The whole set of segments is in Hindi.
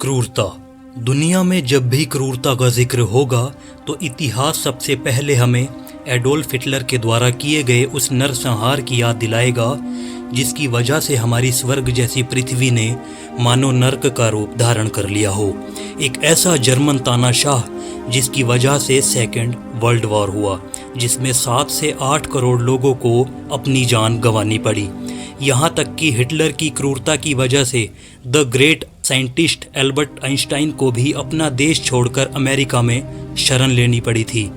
क्रूरता। दुनिया में जब भी क्रूरता का जिक्र होगा तो इतिहास सबसे पहले हमें एडोल्फ हिटलर के द्वारा किए गए उस नरसंहार की याद दिलाएगा जिसकी वजह से हमारी स्वर्ग जैसी पृथ्वी ने मानो नर्क का रूप धारण कर लिया हो। एक ऐसा जर्मन तानाशाह जिसकी वजह से सेकेंड वर्ल्ड वॉर हुआ, जिसमें 7 से 8 करोड़ लोगों को अपनी जान गंवानी पड़ी। यहाँ तक कि हिटलर की क्रूरता की वजह से the great scientist Albert Einstein को भी अपना देश छोड़कर अमेरिका में शरण लेनी पड़ी थी।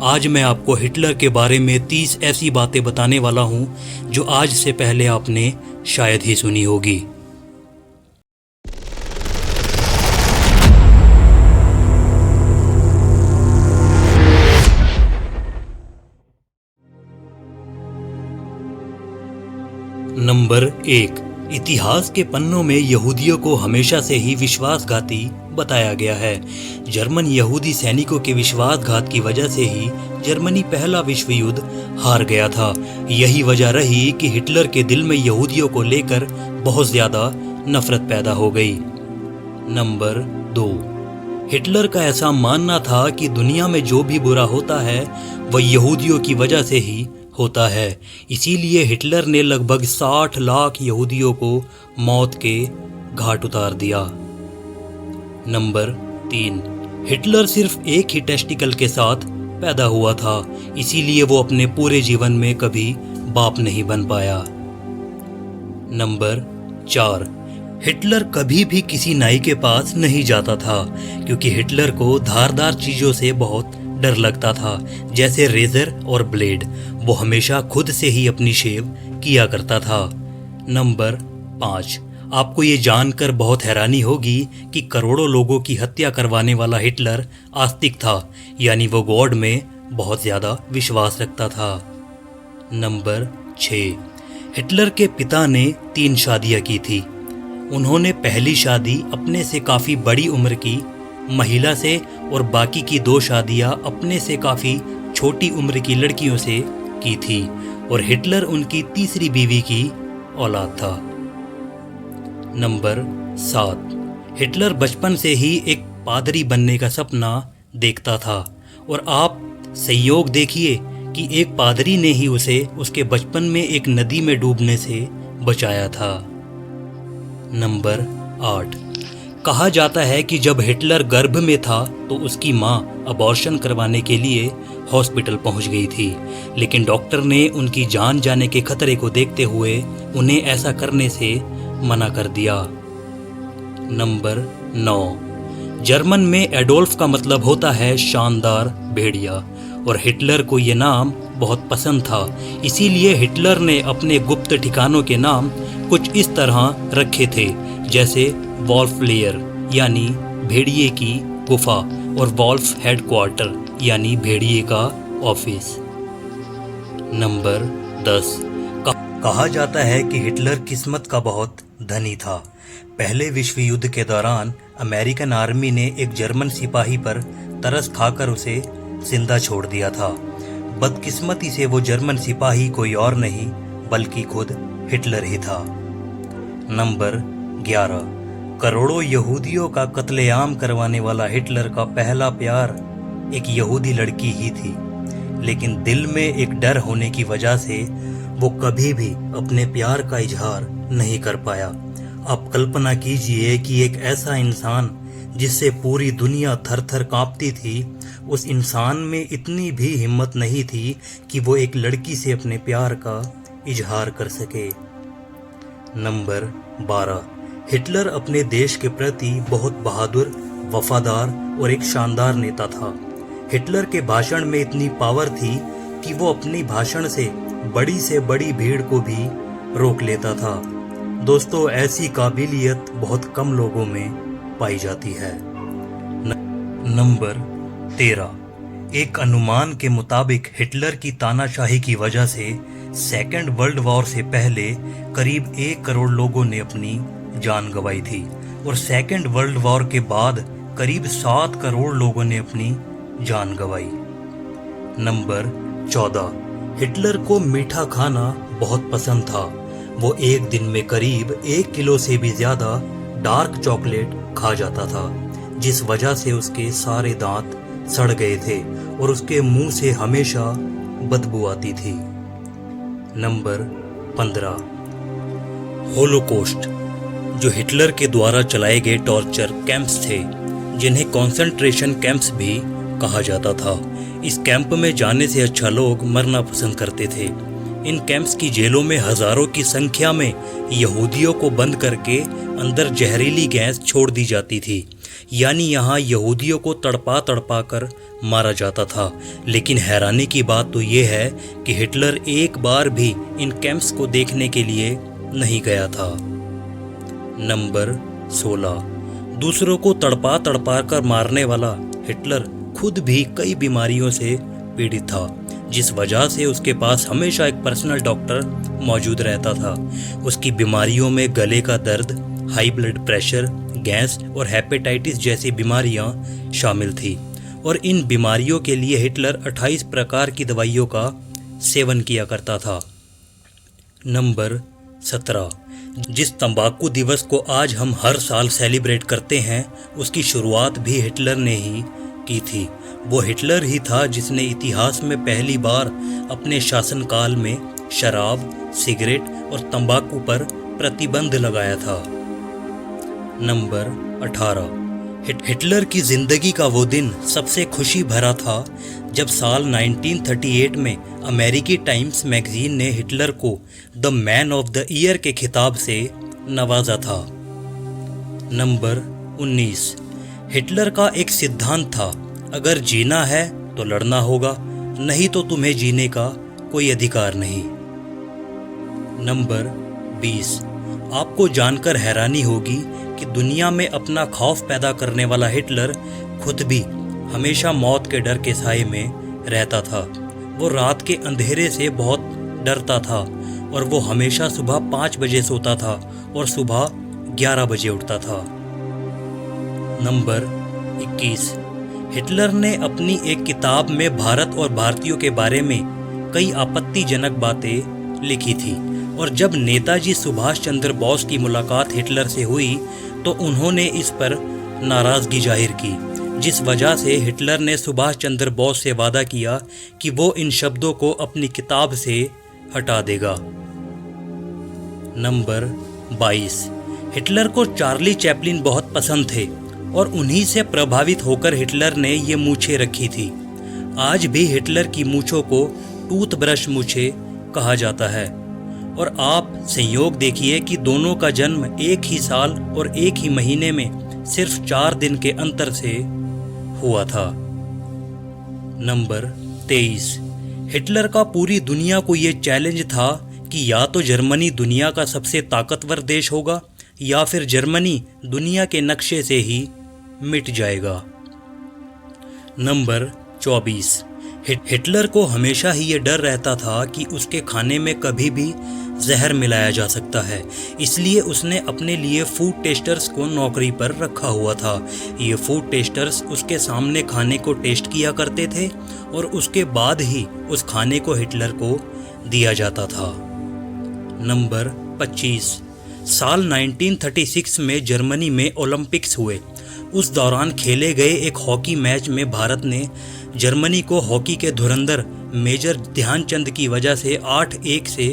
आज मैं आपको हिटलर के बारे में 30 ऐसी बातें बताने वाला हूँ जो आज से पहले आपने शायद ही सुनी होगी। नंबर 1। इतिहास के पन्नों में यहूदियों को हमेशा से ही विश्वासघाती बताया गया है। जर्मन यहूदी सैनिकों के विश्वासघात की वजह से ही जर्मनी पहला विश्व युद्ध हार गया था। यही वजह रही कि हिटलर के दिल में यहूदियों को लेकर बहुत ज्यादा नफरत पैदा हो गई। नंबर 2। हिटलर का ऐसा मानना था कि दुनिया में जो भी बुरा होता है वह यहूदियों की वजह से ही होता है। इसीलिए हिटलर ने लगभग 60 लाख यहूदियों को मौत के घाट उतार दिया। नंबर 3। हिटलर सिर्फ एक ही टेस्टिकल के साथ पैदा हुआ था, इसीलिए वो अपने पूरे जीवन में कभी बाप नहीं बन पाया। नंबर 4। हिटलर कभी भी किसी नाई के पास नहीं जाता था क्योंकि हिटलर को धारदार चीज़ों से बहुत डर लगता था, जैसे रेजर और ब्लेड। वो हमेशा खुद से ही अपनी शेव किया करता था। नंबर 5। आपको ये जानकर बहुत हैरानी होगी कि करोड़ों लोगों की हत्या करवाने वाला हिटलर आस्तिक था, यानी वो गॉड में बहुत ज़्यादा विश्वास रखता था। नंबर 6। हिटलर के पिता ने 3 शादियाँ की थी। उन्होंने पहली शादी अपने से काफ़ी बड़ी उम्र की महिला से और बाकी की 2 शादियां अपने से काफ़ी छोटी उम्र की लड़कियों से की थी, और हिटलर उनकी तीसरी बीवी की औलाद था। नंबर 7। हिटलर बचपन से ही एक पादरी बनने का सपना देखता था, और आप संयोग देखिए कि एक पादरी ने ही उसे उसके बचपन में एक नदी में डूबने से बचाया था। नंबर 8। कहा जाता है कि जब हिटलर गर्भ में था तो उसकी मां अबॉर्शन करवाने के लिए हॉस्पिटल पहुंच गई थी, लेकिन डॉक्टर ने उनकी जान जाने के खतरे को देखते हुए उन्हें ऐसा करने से मना कर दिया। नंबर 9। जर्मन में एडोल्फ का मतलब होता है शानदार भेड़िया, और हिटलर को ये नाम बहुत पसंद था। इसीलिए हिटलर ने अपने गुप्त ठिकानों के नाम कुछ इस तरह रखे थे, जैसे वॉल्फ लेयर यानी भेड़िए की गुफा, और वॉल्फ हेडक्वार्टर यानी भेड़िए का ऑफिस। नंबर 10। कहा जाता है कि हिटलर किस्मत का बहुत धनी था। पहले विश्व युद्ध के दौरान अमेरिकन आर्मी ने एक जर्मन सिपाही पर तरस खाकर उसे जिंदा छोड़ दिया था। बदकिस्मती से वो जर्मन सिपाही कोई और नहीं बल्कि खुद हिटलर ही था। नंबर 11। करोड़ों यहूदियों का कत्लेआम करवाने वाला हिटलर का पहला प्यार एक यहूदी लड़की ही थी, लेकिन दिल में एक डर होने की वजह से वो कभी भी अपने प्यार का इजहार नहीं कर पाया। आप कल्पना कीजिए कि एक ऐसा इंसान जिससे पूरी दुनिया थर थर कांपती थी, उस इंसान में इतनी भी हिम्मत नहीं थी कि वो एक लड़की से अपने प्यार का इजहार कर सके। नंबर 12। हिटलर अपने देश के प्रति बहुत बहादुर, वफादार और एक शानदार नेता था। हिटलर के भाषण में इतनी पावर थी कि वो अपनी भाषण से बड़ी भीड़ को भी रोक लेता था। दोस्तों, ऐसी काबिलियत बहुत कम लोगों में पाई जाती है। नंबर 13। एक अनुमान के मुताबिक हिटलर की तानाशाही की वजह से सेकेंड वर्ल्ड वॉर से पहले करीब 1 करोड़ लोगों ने अपनी जान गंवाई थी, और सेकेंड वर्ल्ड वॉर के बाद करीब 7 करोड़ लोगों ने अपनी जान गंवाई। नंबर 14। हिटलर को मीठा खाना बहुत पसंद था। वो एक दिन में करीब 1 किलो से भी ज्यादा डार्क चॉकलेट खा जाता था, जिस वजह से उसके सारे दांत सड़ गए थे और उसके मुंह से हमेशा बदबू आती थी। नंबर 15, होलोकॉस्ट, जो हिटलर के द्वारा चलाए गए टॉर्चर कैंप्स थे, जिन्हें कॉन्सेंट्रेशन कैंप्स भी कहा जाता था। इस कैंप में जाने से अच्छा लोग मरना पसंद करते थे। इन कैंप्स की जेलों में हजारों की संख्या में यहूदियों को बंद करके अंदर जहरीली गैस छोड़ दी जाती थी, यानी यहाँ यहूदियों को तड़पा तड़पा कर मारा जाता था। लेकिन हैरानी की बात तो ये है कि हिटलर एक बार भी इन कैंप्स को देखने के लिए नहीं गया था। नंबर 16, दूसरों को तड़पा तड़पा कर मारने वाला हिटलर खुद भी कई बीमारियों से पीड़ित था, जिस वजह से उसके पास हमेशा एक पर्सनल डॉक्टर मौजूद रहता था। उसकी बीमारियों में गले का दर्द, हाई ब्लड प्रेशर, गैस और हेपेटाइटिस जैसी बीमारियां शामिल थी और इन बीमारियों के लिए हिटलर 28 प्रकार की दवाइयों का सेवन किया करता था। नंबर 17, जिस तंबाकू दिवस को आज हम हर साल सेलिब्रेट करते हैं, उसकी शुरुआत भी हिटलर ने ही की थी। वो हिटलर ही था जिसने इतिहास में पहली बार अपने शासनकाल में शराब, सिगरेट और तंबाकू पर प्रतिबंध लगाया था। नंबर 18, हिटलर की जिंदगी का वो दिन सबसे खुशी भरा था जब साल 1938 में अमेरिकी टाइम्स मैगजीन ने हिटलर को the man of the year के खिताब से नवाजा था। नंबर 19, हिटलर का एक सिद्धांत था, अगर जीना है तो लड़ना होगा, नहीं तो तुम्हें जीने का कोई अधिकार नहीं। नंबर 20, आपको जानकर हैरानी होगी कि दुनिया में अपना खौफ पैदा करने वाला हिटलर खुद भी हमेशा मौत के डर के साए में रहता था। वो रात के अंधेरे से बहुत डरता था और वो हमेशा सुबह 5 बजे सोता था और सुबह 11 बजे उठता था। नंबर 21, हिटलर ने अपनी एक किताब में भारत और भारतीयों के बारे में कई आपत्तिजनक बातें लिखी थी और जब नेताजी सुभाष चंद्र बोस की मुलाकात हिटलर से हुई तो उन्होंने इस पर नाराज़गी जाहिर की, जिस वजह से हिटलर ने सुभाष चंद्र बोस से वादा किया कि वो इन शब्दों को अपनी किताब से हटा देगा। नंबर 22, हिटलर को चार्ली चैपलिन बहुत पसंद थे और उन्हीं से प्रभावित होकर हिटलर ने ये मूछें रखी थी। आज भी हिटलर की मूछों को टूथब्रश मूछें कहा जाता है और आप संयोग देखिए कि दोनों का जन्म एक ही साल और एक ही महीने में सिर्फ 4 दिन के अंतर से हुआ था। नंबर 23, हिटलर का पूरी दुनिया को ये चैलेंज था कि या तो जर्मनी दुनिया का सबसे ताकतवर देश होगा या फिर जर्मनी दुनिया के नक्शे से ही मिट जाएगा। नंबर 24, हिटलर को हमेशा ही ये डर रहता था कि उसके खाने में कभी भी जहर मिलाया जा सकता है, इसलिए उसने अपने लिए फूड टेस्टर्स को नौकरी पर रखा हुआ था। ये फूड टेस्टर्स उसके सामने खाने को टेस्ट किया करते थे और उसके बाद ही उस खाने को हिटलर को दिया जाता था। नंबर 25, साल 1936 में जर्मनी में ओलंपिक्स हुए। उस दौरान खेले गए एक हॉकी मैच में भारत ने जर्मनी को हॉकी के धुरंधर मेजर ध्यानचंद की वजह से 8-1 से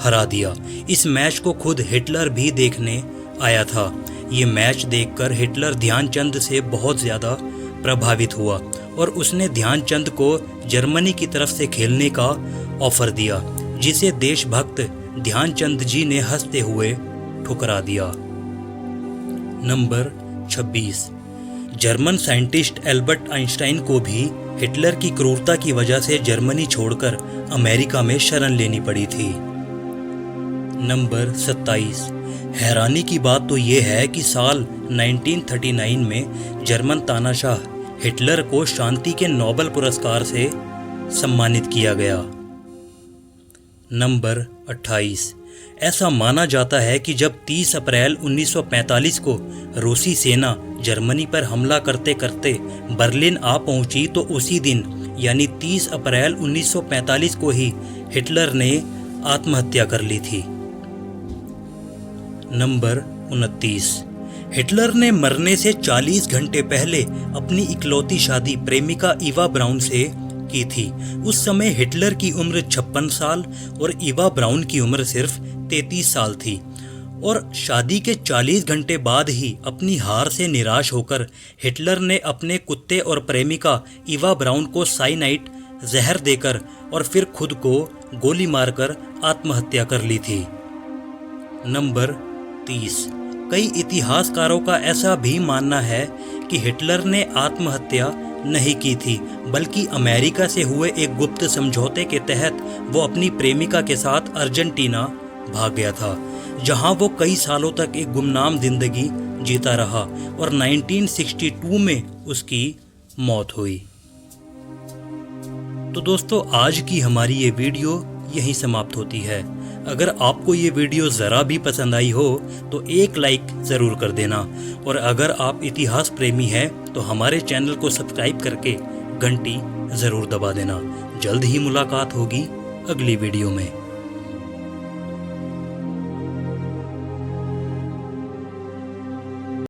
हरा दिया। इस मैच को खुद हिटलर भी देखने आया था। ये मैच देखकर हिटलर ध्यानचंद से बहुत ज़्यादा प्रभावित हुआ और उसने ध्यानचंद को जर्मनी की तरफ से खेलने का ऑफर दिया, जिसे देशभक्त ध्यानचंद जी ने हंसते हुए ठुकरा दिया। Number 26, German scientist Albert Einstein को भी हिटलर की क्रूरता की वजह से जर्मनी छोड़कर अमेरिका में शरण लेनी पड़ी थी। नंबर 27, हैरानी की बात तो ये है कि साल 1939 में जर्मन तानाशाह हिटलर को शांति के नोबेल पुरस्कार से सम्मानित किया गया। नंबर 28, ऐसा माना जाता है कि जब 30 अप्रैल 1945 को रूसी सेना जर्मनी पर हमला करते करते बर्लिन आ पहुंची तो उसी दिन यानी 30 अप्रैल 1945 को ही हिटलर ने आत्महत्या कर ली थी। नंबर 29, हिटलर ने मरने से 40 घंटे पहले अपनी इकलौती शादी प्रेमिका इवा ब्राउन से की थी। उस समय हिटलर की उम्र 56 साल और इवा ब्राउन की उम्र सिर्फ 33 साल थी। और शादी के 40 घंटे बाद ही अपनी हार से निराश होकर हिटलर ने अपने कुत्ते और प्रेमिका इवा ब्राउन को साइनाइड जहर देकर और फिर खुद को गोली मारकर आत्महत्या कर ली थी। नंबर 30। कई इतिहासकारों का ऐसा भी मानना है कि हिटलर ने आत्महत्या नहीं की थी, बल्कि अमेरिका से हुए एक गुप्त समझौते के तहत वो अपनी प्रेमिका के साथ अर्जेंटीना भाग गया था, जहां वो कई सालों तक एक गुमनाम जिंदगी जीता रहा और 1962 में उसकी मौत हुई। तो दोस्तों, आज की हमारी ये वीडियो यहीं समाप्त होती है। अगर आपको ये वीडियो ज़रा भी पसंद आई हो तो एक लाइक ज़रूर कर देना, और अगर आप इतिहास प्रेमी हैं तो हमारे चैनल को सब्सक्राइब करके घंटी ज़रूर दबा देना। जल्द ही मुलाकात होगी अगली वीडियो में।